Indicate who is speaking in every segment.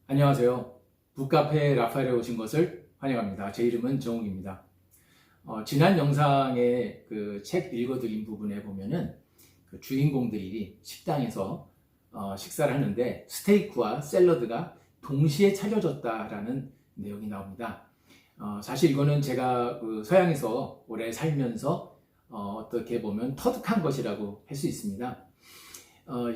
Speaker 1: 안녕하세요. 북카페 라파엘에 오신 것을 환영합니다. 제 이름은 정욱입니다. 지난 영상에 그 책 읽어드린 부분에 보면은 그 주인공들이 식당에서 식사를 하는데 스테이크와 샐러드가 동시에 차려졌다라는 내용이 나옵니다. 사실 이거는 제가 그 서양에서 오래 살면서 어떻게 보면 터득한 것이라고 할 수 있습니다.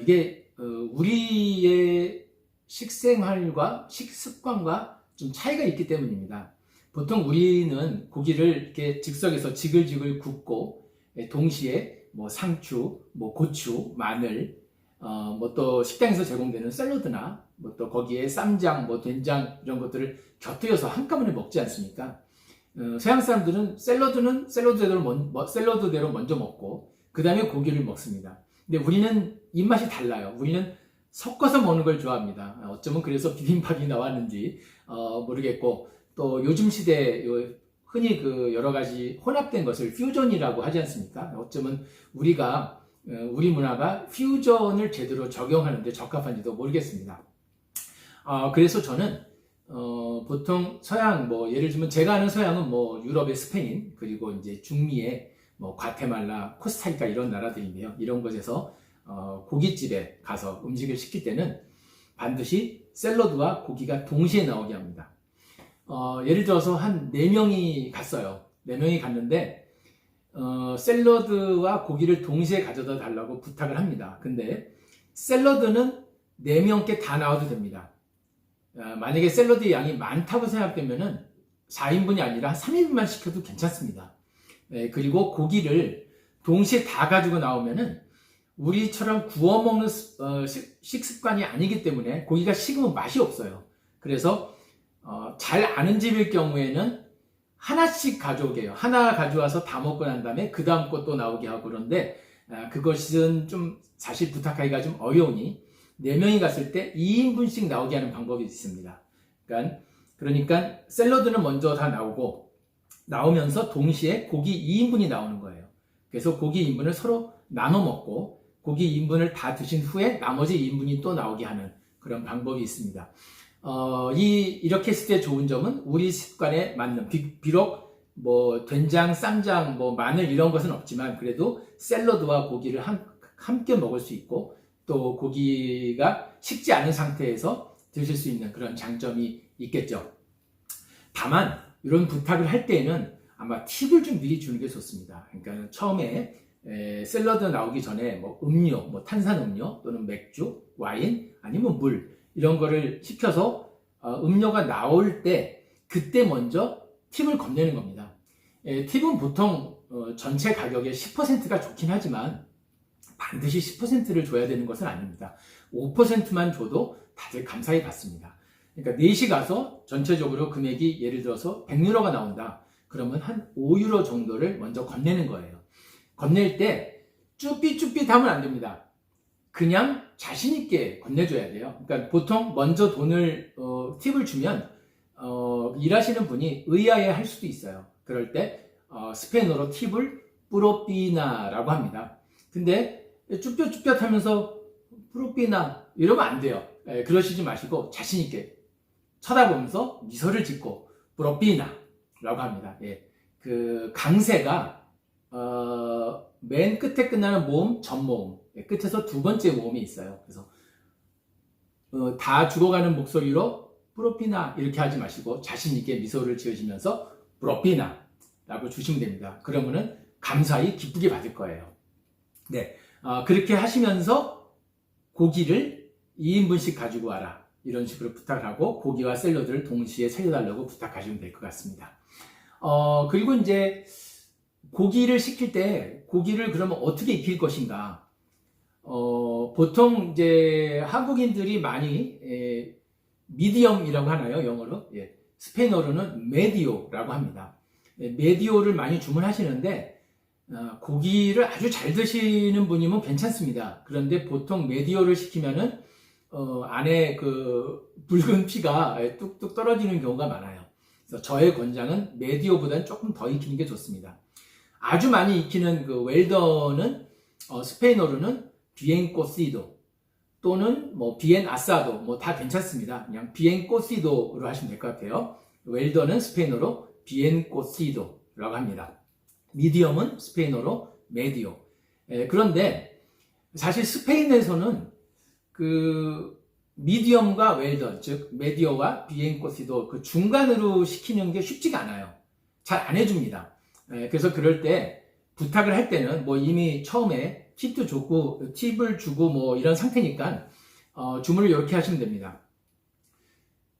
Speaker 1: 이게 우리의 식생활과 식습관과 좀 차이가 있기 때문입니다. 보통 우리는 고기를 이렇게 즉석에서 지글지글 굽고 동시에 뭐 상추, 뭐 고추, 마늘, 뭐 또 식당에서 제공되는 샐러드나 뭐 또 거기에 쌈장, 뭐 된장 이런 것들을 곁들여서 한꺼번에 먹지 않습니까? 서양 사람들은 샐러드는 샐러드대로 먼저 먹고 그 다음에 고기를 먹습니다. 근데 우리는 입맛이 달라요. 우리는 섞어서 먹는 걸 좋아합니다. 어쩌면 그래서 비빔밥이 나왔는지 모르겠고, 또 요즘 시대에 흔히 그 여러 가지 혼합된 것을 퓨전이라고 하지 않습니까? 어쩌면 우리 문화가 퓨전을 제대로 적용하는데 적합한지도 모르겠습니다. 그래서 저는 보통 서양, 뭐 예를 들면 제가 아는 서양은 뭐 유럽의 스페인, 그리고 이제 중미의 뭐 과테말라, 코스타리카 이런 나라들인데요. 이런 곳에서 고깃집에 가서 음식을 시킬 때는 반드시 샐러드와 고기가 동시에 나오게 합니다. 예를 들어서 한 4명이 갔어요. 4명이 갔는데 샐러드와 고기를 동시에 가져다 달라고 부탁을 합니다. 근데 샐러드는 4명께 다 나와도 됩니다. 만약에 샐러드의 양이 많다고 생각되면은 4인분이 아니라 3인분만 시켜도 괜찮습니다. 그리고 고기를 동시에 다 가지고 나오면은 우리처럼 구워 먹는 식습관이 아니기 때문에 고기가 식으면 맛이 없어요. 그래서 잘 아는 집일 경우에는 하나씩 가져오게요. 하나 가져와서 다 먹고 난 다음에 그 다음 것도 나오게 하고. 그런데 그것은 좀 사실 부탁하기가 좀 어려우니 4명이 갔을 때 2인분씩 나오게 하는 방법이 있습니다. 그러니까 샐러드는 먼저 다 나오면서 동시에 고기 2인분이 나오는 거예요. 그래서 고기 2인분을 서로 나눠 먹고 고기 2인분을 다 드신 후에 나머지 2인분이 또 나오게 하는 그런 방법이 있습니다. 이렇게 했을 때 좋은 점은 우리 습관에 맞는, 비록 뭐 된장, 쌈장, 뭐 마늘 이런 것은 없지만 그래도 샐러드와 고기를 함께 먹을 수 있고 또 고기가 식지 않은 상태에서 드실 수 있는 그런 장점이 있겠죠. 다만 이런 부탁을 할 때에는 아마 팁을 좀 미리 주는 게 좋습니다. 그러니까 처음에 샐러드 나오기 전에 뭐 음료, 뭐 탄산음료 또는 맥주, 와인 아니면 물 이런 거를 시켜서 음료가 나올 때 그때 먼저 팁을 건네는 겁니다. 팁은 보통 전체 가격의 10%가 좋긴 하지만 반드시 10%를 줘야 되는 것은 아닙니다. 5%만 줘도 다들 감사히 받습니다. 그러니까 4시 가서 전체적으로 금액이 예를 들어서 100유로가 나온다. 그러면 한 5유로 정도를 먼저 건네는 거예요. 건넬 때 쭈삣쭈삣하면 안 됩니다. 그냥 자신있게 건네줘야 돼요. 그러니까 보통 먼저 팁을 주면 일하시는 분이 의아해 할 수도 있어요. 그럴 때 스페인어로 팁을 뿌로피나라고 합니다. 근데 쭈뼛쭈뼛 하면서 뿌로피나 이러면 안 돼요. 그러시지 마시고 자신있게 쳐다보면서 미소를 짓고 뿌로피나라고 합니다. 그 강세가 맨 끝에 끝나는 모음, 전모음, 끝에서 두 번째 모음이 있어요. 그래서 다 죽어가는 목소리로 뿌로피나 이렇게 하지 마시고 자신있게 미소를 지으시면서 뿌로피나 라고 주시면 됩니다. 그러면은 감사히 기쁘게 받을 거예요. 네, 그렇게 하시면서 고기를 2인분씩 가지고 와라 이런 식으로 부탁을 하고 고기와 샐러드를 동시에 차려달라고 부탁하시면 될 것 같습니다. 그리고 이제 고기를 시킬 때 고기를 그러면 어떻게 익힐 것인가? 보통 이제 한국인들이 많이 미디엄이라고 하나요? 영어로? 스페인어로는 메디오라고 합니다. 메디오를 많이 주문하시는데 고기를 아주 잘 드시는 분이면 괜찮습니다. 그런데 보통 메디오를 시키면은 안에 그 붉은 피가 뚝뚝 떨어지는 경우가 많아요. 그래서 저의 권장은 메디오보다는 조금 더 익히는 게 좋습니다. 아주 많이 익히는 그 웰던은 스페인어로는 비엔 코시도, 또는 뭐 bien asado 뭐 다 괜찮습니다. 그냥 bien cocido로 하시면 될 것 같아요. 웰던은 스페인어로 bien cocido라고 합니다. 미디엄은 스페인어로 medio. 그런데 사실 스페인에서는 그 미디엄과 웰던, 즉 메디어와 bien cocido 그 중간으로 시키는 게 쉽지가 않아요. 잘 안 해줍니다. 그래서 그럴 때 부탁을 할 때는 뭐 이미 처음에 팁을 주고 뭐 이런 상태니까 주문을 이렇게 하시면 됩니다.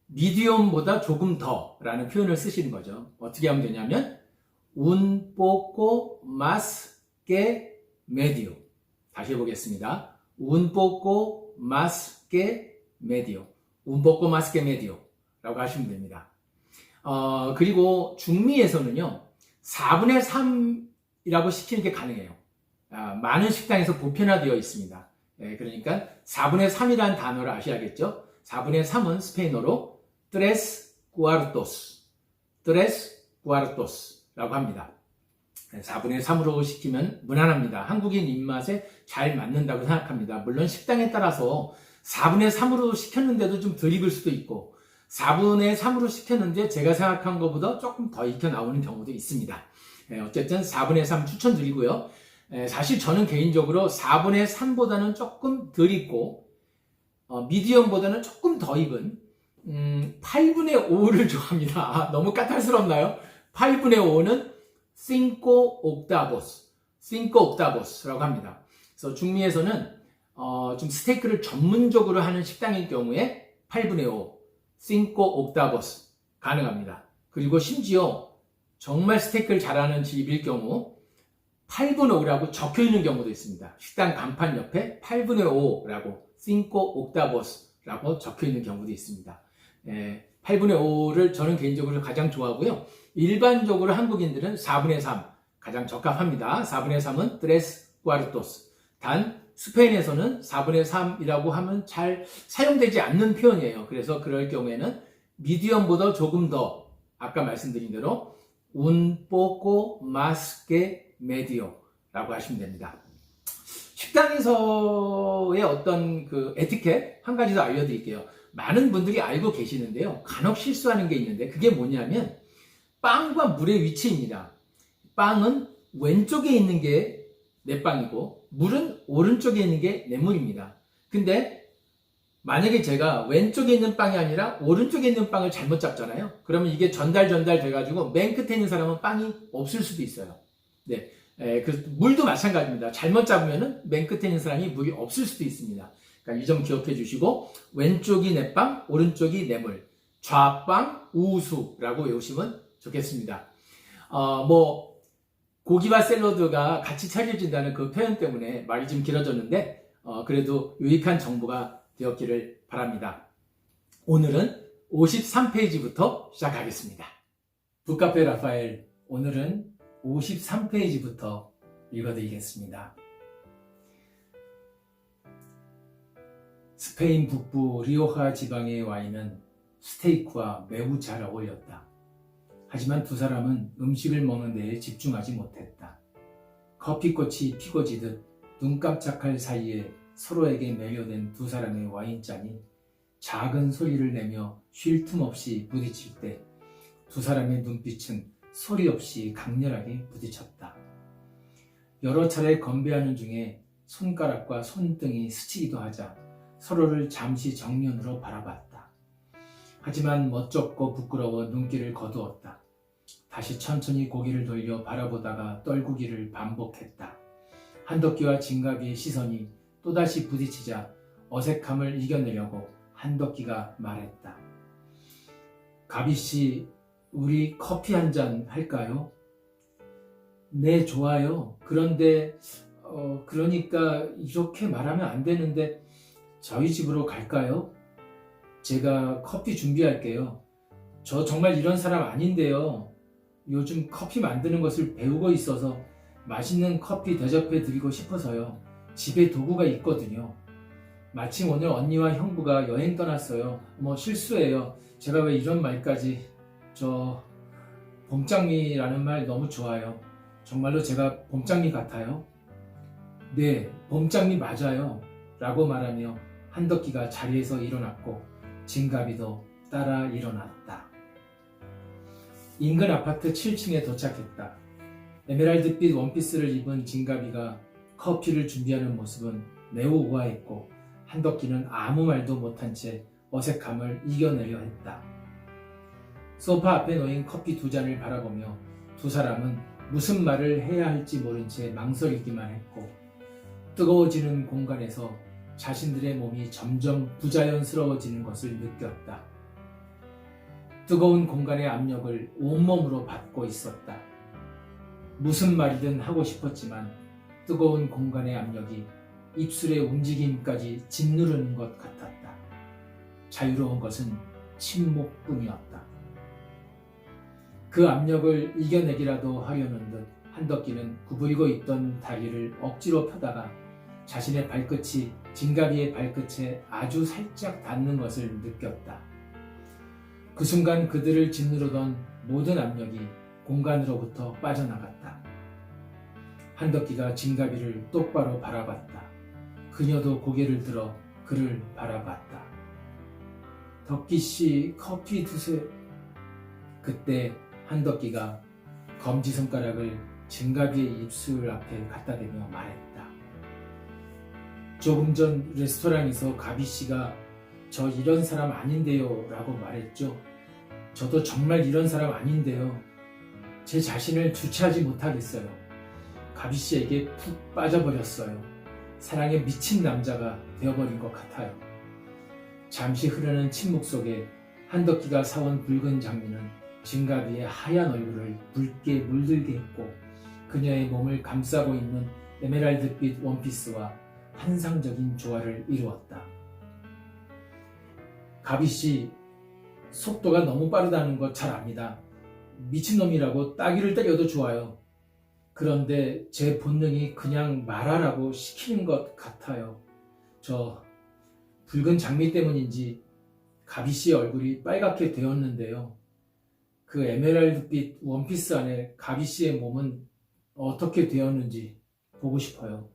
Speaker 1: 미디엄보다 조금 더 라는 표현을 쓰시는 거죠. 어떻게 하면 되냐면 un poco más que medio. 다시 해보겠습니다. un poco más que medio. un poco más que medio 라고 하시면 됩니다. 그리고 중미에서는요 4분의 3이라고 시키는 게 가능해요. 많은 식당에서 보편화되어 있습니다. 그러니까 4분의 3이라는 단어를 아셔야겠죠. 4분의 3은 스페인어로 tres cuartos 라고 합니다. 4분의 3으로 시키면 무난합니다. 한국인 입맛에 잘 맞는다고 생각합니다. 물론 식당에 따라서 4분의 3으로 시켰는데도 좀 덜 익을 수도 있고 4분의 3으로 시켰는데 제가 생각한 것보다 조금 더 익혀 나오는 경우도 있습니다. 어쨌든 4분의 3 추천드리고요. 사실 저는 개인적으로 4분의 3보다는 조금 덜 익고 미디엄보다는 조금 더 익은 8분의 5를 좋아합니다. 너무 까탈스럽나요? 8분의 5는 cinco octavos라고 합니다. 그래서 중미에서는 좀 스테이크를 전문적으로 하는 식당일 경우에 8분의 5, cinco octavos 가능합니다. 그리고 심지어 정말 스테이크를 잘하는 집일 경우 8분의 5라고 적혀 있는 경우도 있습니다. 식당 간판 옆에 8분의 5라고 cinco octavos라고 적혀 있는 경우도 있습니다. 8분의 5를 저는 개인적으로 가장 좋아하고요. 일반적으로 한국인들은 4분의 3 가장 적합합니다. 4분의 3은 tres cuartos. 단 스페인에서는 4분의 3이라고 하면 잘 사용되지 않는 표현이에요. 그래서 그럴 경우에는 미디엄보다 조금 더 아까 말씀드린 대로 un poco más que medio라고 하시면 됩니다. 식당에서의 어떤 그 에티켓 한 가지 더 알려드릴게요. 많은 분들이 알고 계시는데요. 간혹 실수하는 게 있는데 그게 뭐냐면 빵과 물의 위치입니다. 빵은 왼쪽에 있는 게 내 빵이고 물은 오른쪽에 있는 게 내 물입니다. 근데 만약에 제가 왼쪽에 있는 빵이 아니라 오른쪽에 있는 빵을 잘못 잡잖아요. 그러면 이게 전달 돼가지고 맨 끝에 있는 사람은 빵이 없을 수도 있어요. 네, 그 물도 마찬가지입니다. 잘못 잡으면은 맨 끝에 있는 사람이 물이 없을 수도 있습니다. 그러니까 이 점 기억해 주시고 왼쪽이 내 빵, 오른쪽이 내 물, 좌빵 우수라고 외우시면 좋겠습니다. 뭐 고기와 샐러드가 같이 차려진다는 그 표현 때문에 말이 좀 길어졌는데 그래도 유익한 정보가 되었기를 바랍니다. 오늘은 53페이지부터 시작하겠습니다. 북카페 라파엘, 오늘은 53페이지부터 읽어드리겠습니다. 스페인 북부 리오하 지방의 와인은 스테이크와 매우 잘 어울렸다. 하지만 두 사람은 음식을 먹는 데에 집중하지 못했다. 커피꽃이 피고 지듯 눈 깜짝할 사이에 서로에게 매료된 두 사람의 와인잔이 작은 소리를 내며 쉴 틈 없이 부딪힐 때 두 사람의 눈빛은 소리 없이 강렬하게 부딪혔다. 여러 차례 건배하는 중에 손가락과 손등이 스치기도 하자 서로를 잠시 정면으로 바라봤다. 하지만 멋쩍고 부끄러워 눈길을 거두었다. 다시 천천히 고개를 돌려 바라보다가 떨구기를 반복했다. 한덕기와 진가비의 시선이 또다시 부딪히자 어색함을 이겨내려고 한덕기가 말했다. 가비씨, 우리 커피 한 잔 할까요? 네, 좋아요. 그런데 그러니까 이렇게 말하면 안 되는데 저희 집으로 갈까요? 제가 커피 준비할게요. 저 정말 이런 사람 아닌데요. 요즘 커피 만드는 것을 배우고 있어서 맛있는 커피 대접해 드리고 싶어서요. 집에 도구가 있거든요. 마침 오늘 언니와 형부가 여행 떠났어요. 실수예요. 제가 왜 이런 말까지. 저 봄장미라는 말 너무 좋아요. 정말로 제가 봄장미 같아요? 네, 봄장미 맞아요. 라고 말하며 한덕기가 자리에서 일어났고 진가비도 따라 일어났다. 인근 아파트 7층에 도착했다. 에메랄드빛 원피스를 입은 진가비가 커피를 준비하는 모습은 매우 우아했고 한덕기는 아무 말도 못한 채 어색함을 이겨내려 했다. 소파 앞에 놓인 커피 2잔을 바라보며 두 사람은 무슨 말을 해야 할지 모른 채 망설이기만 했고 뜨거워지는 공간에서 자신들의 몸이 점점 부자연스러워지는 것을 느꼈다. 뜨거운 공간의 압력을 온몸으로 받고 있었다. 무슨 말이든 하고 싶었지만 뜨거운 공간의 압력이 입술의 움직임까지 짓누르는 것 같았다. 자유로운 것은 침묵뿐이었다. 그 압력을 이겨내기라도 하려는 듯 한덕기는 구부리고 있던 다리를 억지로 펴다가 자신의 발끝이 진가비의 발끝에 아주 살짝 닿는 것을 느꼈다. 그 순간 그들을 짓누르던 모든 압력이 공간으로부터 빠져나갔다. 한덕기가 진가비를 똑바로 바라봤다. 그녀도 고개를 들어 그를 바라봤다. 덕기씨, 커피 드세요. 그때 한덕기가 검지손가락을 진가비의 입술 앞에 갖다 대며 말했다. 조금 전 레스토랑에서 가비씨가 저 이런 사람 아닌데요 라고 말했죠. 저도 정말 이런 사람 아닌데요. 제 자신을 주체하지 못하겠어요. 가비씨에게 푹 빠져버렸어요. 사랑에 미친 남자가 되어버린 것 같아요. 잠시 흐르는 침묵 속에 한덕기가 사온 붉은 장미는 진가비의 하얀 얼굴을 붉게 물들게 했고 그녀의 몸을 감싸고 있는 에메랄드빛 원피스와 환상적인 조화를 이루었다. 가비씨, 속도가 너무 빠르다는 거 잘 압니다. 미친놈이라고 따귀를 때려도 좋아요. 그런데 제 본능이 그냥 말하라고 시키는 것 같아요. 저 붉은 장미 때문인지 가비씨의 얼굴이 빨갛게 되었는데요. 그 에메랄드빛 원피스 안에 가비씨의 몸은 어떻게 되었는지 보고 싶어요.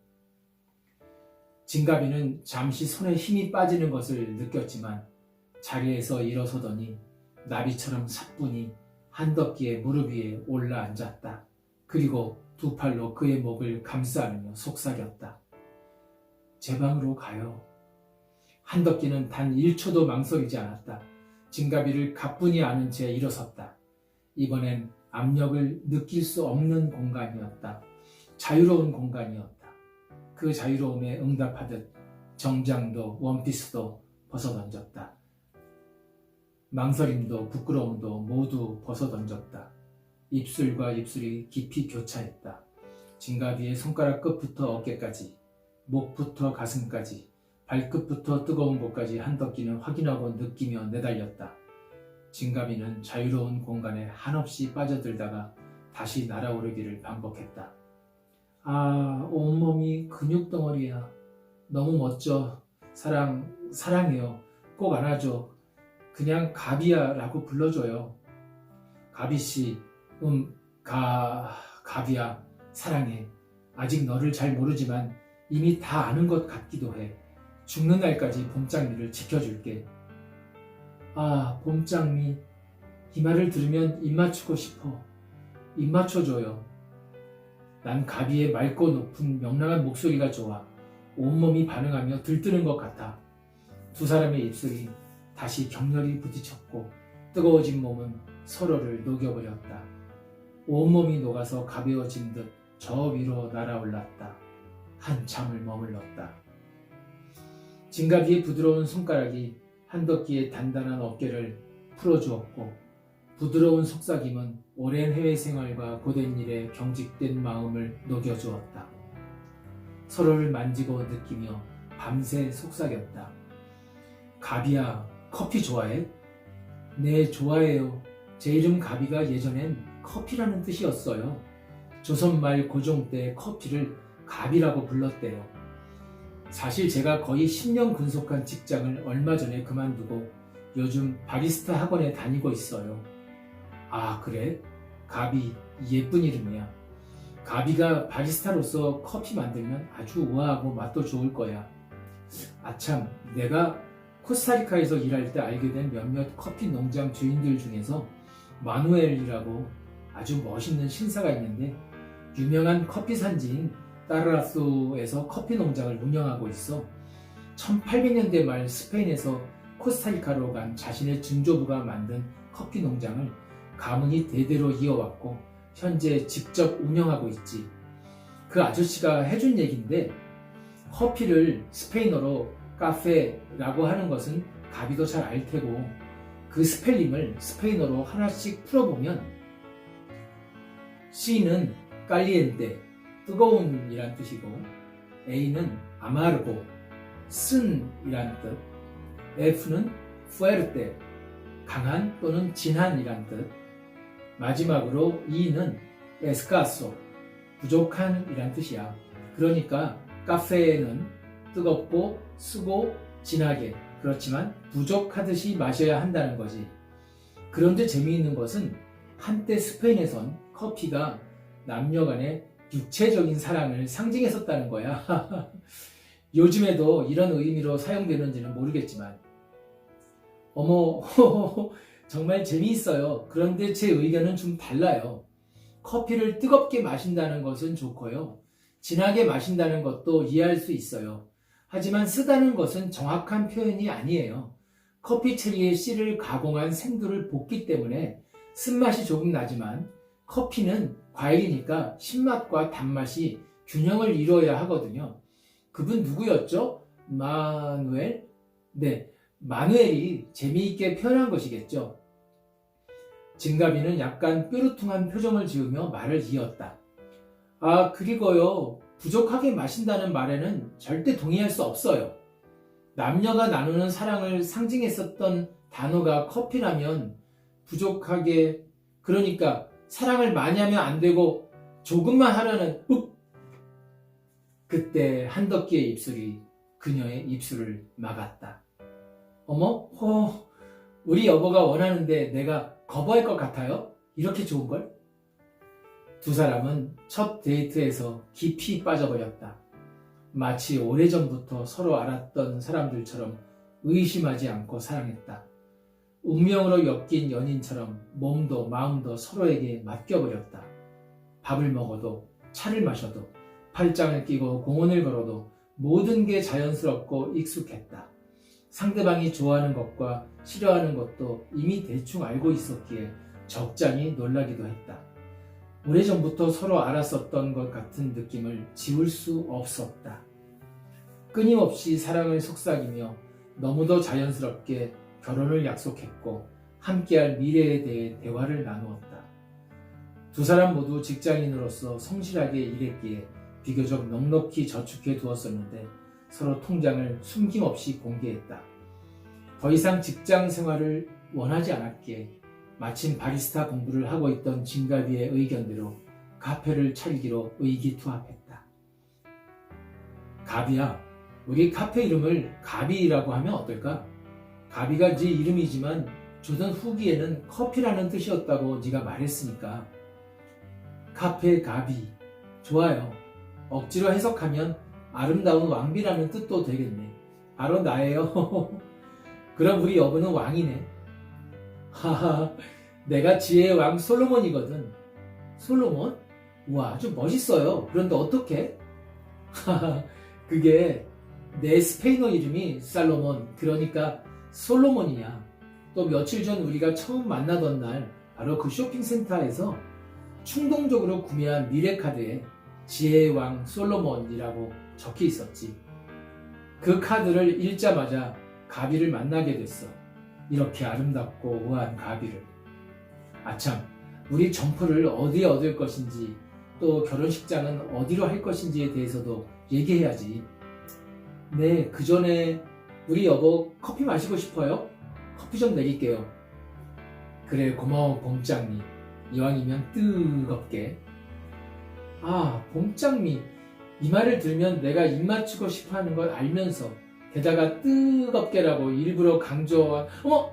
Speaker 1: 진가비는 잠시 손에 힘이 빠지는 것을 느꼈지만 자리에서 일어서더니 나비처럼 사뿐히 한덕기의 무릎 위에 올라앉았다. 그리고 두 팔로 그의 목을 감싸며 속삭였다. 제 방으로 가요. 한덕기는 단 1초도 망설이지 않았다. 진가비를 가뿐히 안은 채 일어섰다. 이번엔 압력을 느낄 수 없는 공간이었다. 자유로운 공간이었다. 그 자유로움에 응답하듯 정장도 원피스도 벗어던졌다. 망설임도 부끄러움도 모두 벗어던졌다. 입술과 입술이 깊이 교차했다. 진가비의 손가락 끝부터 어깨까지, 목부터 가슴까지, 발끝부터 뜨거운 곳까지 한덕기는 확인하고 느끼며 내달렸다. 진가비는 자유로운 공간에 한없이 빠져들다가 다시 날아오르기를 반복했다. 아, 온몸이 근육덩어리야. 너무 멋져. 사랑해요. 꼭 안아줘. 그냥 가비야 라고 불러줘요. 가비씨, 가비야, 사랑해. 아직 너를 잘 모르지만 이미 다 아는 것 같기도 해. 죽는 날까지 봄장미를 지켜줄게. 아, 봄장미. 이 말을 들으면 입 맞추고 싶어. 입 맞춰줘요. 난 가비의 맑고 높은 명랑한 목소리가 좋아. 온몸이 반응하며 들뜨는 것 같아. 두 사람의 입술이 다시 격렬히 부딪혔고 뜨거워진 몸은 서로를 녹여버렸다. 온몸이 녹아서 가벼워진 듯 저 위로 날아올랐다. 한참을 머물렀다. 진가비의 부드러운 손가락이 한덕기의 단단한 어깨를 풀어주었고 부드러운 속삭임은 오랜 해외 생활과 고된 일에 경직된 마음을 녹여주었다. 서로를 만지고 느끼며 밤새 속삭였다. 가비야, 커피 좋아해? 네, 좋아해요. 제 이름 가비가 예전엔 커피라는 뜻이었어요. 조선말 고종 때 커피를 가비라고 불렀대요. 사실 제가 거의 10년 근속한 직장을 얼마 전에 그만두고 요즘 바리스타 학원에 다니고 있어요. 아, 그래? 가비, 예쁜 이름이야. 가비가 바리스타로서 커피 만들면 아주 우아하고 맛도 좋을 거야. 아참, 내가 코스타리카에서 일할 때 알게 된 몇몇 커피 농장 주인들 중에서 마누엘이라고 아주 멋있는 신사가 있는데 유명한 커피 산지인 따르라소에서 커피 농장을 운영하고 있어. 1800년대 말 스페인에서 코스타리카로 간 자신의 증조부가 만든 커피 농장을 가문이 대대로 이어왔고 현재 직접 운영하고 있지. 그 아저씨가 해준 얘기인데 커피를 스페인어로 카페라고 하는 것은 가비도 잘 알 테고 그 스펠링을 스페인어로 하나씩 풀어보면 C는 깔리엔테, 뜨거운 이란 뜻이고 A는 아마르고, 쓴 이란 뜻, F는 fuerte, 강한 또는 진한 이란 뜻, 마지막으로 E는 escaso, 부족한 이란 뜻이야. 그러니까 카페는 뜨겁고 쓰고 진하게, 그렇지만 부족하듯이 마셔야 한다는 거지. 그런데 재미있는 것은 한때 스페인에선 커피가 남녀 간의 육체적인 사랑을 상징했었다는 거야. 요즘에도 이런 의미로 사용되는지는 모르겠지만 어머 정말 재미있어요. 그런데 제 의견은 좀 달라요. 커피를 뜨겁게 마신다는 것은 좋고요. 진하게 마신다는 것도 이해할 수 있어요. 하지만 쓰다는 것은 정확한 표현이 아니에요. 커피 체리의 씨를 가공한 생두를 볶기 때문에 쓴맛이 조금 나지만 커피는 과일이니까 신맛과 단맛이 균형을 이루어야 하거든요. 그분 누구였죠? 마누엘? 네, 마누엘이 재미있게 표현한 것이겠죠. 진가비는 약간 뾰루퉁한 표정을 지으며 말을 이었다. 아, 그리고요, 부족하게 마신다는 말에는 절대 동의할 수 없어요. 남녀가 나누는 사랑을 상징했었던 단어가 커피라면 부족하게, 그러니까 사랑을 많이 하면 안 되고 조금만 하라는 그때 한덕기의 입술이 그녀의 입술을 막았다. 어머? 우리 여보가 원하는데 내가 거부할 것 같아요? 이렇게 좋은걸? 두 사람은 첫 데이트에서 깊이 빠져버렸다. 마치 오래전부터 서로 알았던 사람들처럼 의심하지 않고 사랑했다. 운명으로 엮인 연인처럼 몸도 마음도 서로에게 맡겨버렸다. 밥을 먹어도 차를 마셔도 팔짱을 끼고 공원을 걸어도 모든 게 자연스럽고 익숙했다. 상대방이 좋아하는 것과 싫어하는 것도 이미 대충 알고 있었기에 적잖이 놀라기도 했다. 오래전부터 서로 알았었던 것 같은 느낌을 지울 수 없었다. 끊임없이 사랑을 속삭이며 너무도 자연스럽게 결혼을 약속했고 함께할 미래에 대해 대화를 나누었다. 두 사람 모두 직장인으로서 성실하게 일했기에 비교적 넉넉히 저축해 두었었는데 서로 통장을 숨김없이 공개했다. 더 이상 직장 생활을 원하지 않았기에 마침 바리스타 공부를 하고 있던 진가비의 의견대로 카페를 차리기로 의기투합했다. 가비야, 우리 카페 이름을 가비라고 하면 어떨까? 가비가 네 이름이지만 조선 후기에는 커피라는 뜻이었다고 네가 말했으니까. 카페 가비, 좋아요. 억지로 해석하면 아름다운 왕비라는 뜻도 되겠네. 바로 나예요. 그럼 우리 여보는 왕이네. 하하, 내가 지혜의 왕 솔로몬이거든. 솔로몬? 우와, 아주 멋있어요. 그런데 어떻게? 하하, 그게 내 스페인어 이름이 살로몬, 그러니까 솔로몬이야. 또 며칠 전 우리가 처음 만나던 날 바로 그 쇼핑센터에서 충동적으로 구매한 미래카드에 지혜의 왕 솔로몬이라고 적혀 있었지. 그 카드를 읽자마자 가비를 만나게 됐어. 이렇게 아름답고 우아한 가비를. 아참, 우리 점포를 어디에 얻을 것인지 또 결혼식장은 어디로 할 것인지에 대해서도 얘기해야지. 네, 그 전에 우리 여보 커피 마시고 싶어요? 커피 좀 내릴게요. 그래, 고마워 봄장미. 이왕이면 뜨겁게. 아, 봄장미. 이 말을 들으면 내가 입 맞추고 싶어하는 걸 알면서 게다가 뜨겁게라고 일부러 강조한, 어머!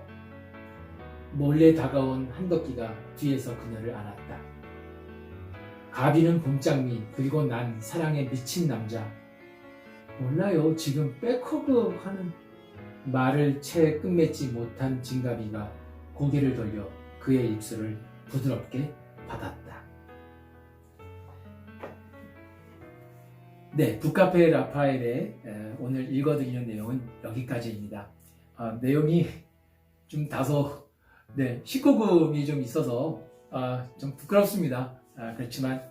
Speaker 1: 몰래 다가온 한덕기가 뒤에서 그녀를 안았다. 가비는 봄장미, 그리고 난 사랑에 미친 남자. 몰라요. 지금 백허그 하는 말을 채 끝맺지 못한 진가비가 고개를 돌려 그의 입술을 부드럽게 받았다. 네, 북카페 라파엘의 오늘 읽어드리는 내용은 여기까지입니다. 내용이 좀 다소 19금이 좀 있어서 좀 부끄럽습니다. 그렇지만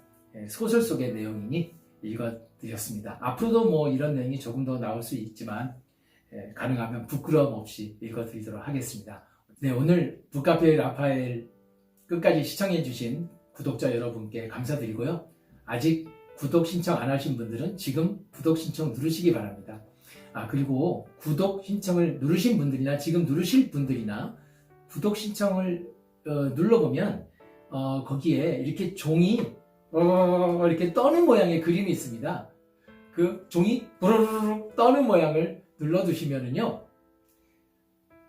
Speaker 1: 소설 속의 내용이니 읽어드렸습니다. 앞으로도 뭐 이런 내용이 조금 더 나올 수 있지만 가능하면 부끄러움 없이 읽어드리도록 하겠습니다. 네, 오늘 북카페 라파엘 끝까지 시청해주신 구독자 여러분께 감사드리고요. 아직 구독 신청 안 하신 분들은 지금 구독 신청 누르시기 바랍니다. 그리고 구독 신청을 누르신 분들이나 지금 누르실 분들이나 구독 신청을 눌러보면 거기에 이렇게 종이 이렇게 떠는 모양의 그림이 있습니다. 그 종이 부르르르 떠는 모양을 눌러두시면은요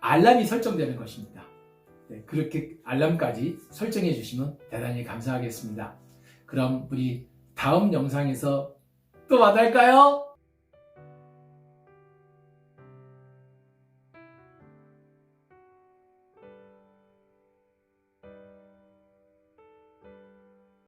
Speaker 1: 알람이 설정되는 것입니다. 네, 그렇게 알람까지 설정해 주시면 대단히 감사하겠습니다. 그럼 우리 다음 영상에서 또 만날까요?